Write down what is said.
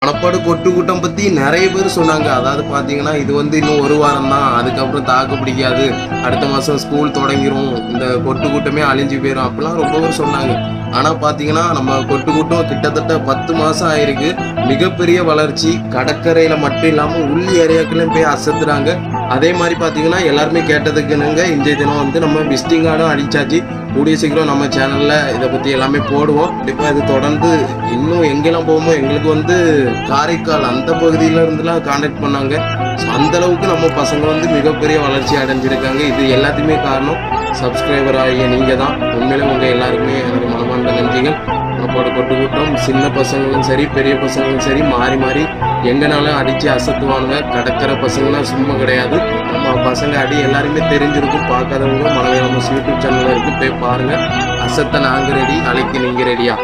மணப்பாடு கொட்டு கூட்டம் பத்தி நிறைய பேர் சொன்னாங்க. அதாவது பாத்தீங்கன்னா இது இன்னும் ஒரு வாரம் தான், அதுக்கப்புறம் தாக்கு பிடிக்காது, அடுத்த மாசம் ஸ்கூல் தொடங்கிரும், இந்த கொட்டு கூட்டமே அழிஞ்சு போயிடும் அப்படிலாம் ரொம்ப பேர் சொன்னாங்க. ஆனா பாத்தீங்கன்னா நம்ம கொட்டு கூட்டம் கிட்டத்தட்ட 10 மாசம் ஆயிருக்கு. மிகப்பெரிய வளர்ச்சி. கடற்கரையில மட்டும் இல்லாம உள் ஏரியாக்களையும் போய் அசத்துறாங்க. அதே மாதிரி பாத்தீங்கன்னா எல்லாருமே கேட்டதுக்குனுங்க இன்றைய தினம் நம்ம விசிட்டிங் கார்டும் அடிச்சாச்சு. கூடிய சீக்கிரம் நம்ம சேனல்ல இதை பத்தி எல்லாமே போடுவோம். கண்டிப்பா இது தொடர்ந்து இன்னும் எங்கெல்லாம் போவோமோ. எங்களுக்கு காரைக்கால் அந்த பகுதியில இருந்துலாம் கான்டாக்ட் பண்ணாங்க. அந்த அளவுக்கு நம்ம பசங்க மிகப்பெரிய வளர்ச்சி அடைஞ்சிருக்காங்க. இது எல்லாத்தையுமே காரணம் சப்ஸ்கிரைபர் ஆகிய நீங்க தான். உண்மையிலே உங்க எல்லாருக்குமே எனக்கு மனமார்ந்த நன்றிகள். நம்மளோட கொட்டு கூட்டம் சின்ன பசங்களும் சரி பெரிய பசங்களும் சரி மாறி மாறி எங்கனாலும் அடிச்சு அசத்துவானுங்க. கடற்கரை பசங்களாம் சும்மா கிடையாது. நம்ம பசங்க அடி எல்லாருமே தெரிஞ்சிருக்கும். பார்க்காதவங்க மனவே நம்ம யூடியூப் சேனல்ல இருக்கு, போய் பாருங்க. அசத்த நாங்க ரெடி, அழைக்க நீங்க ரெடியா?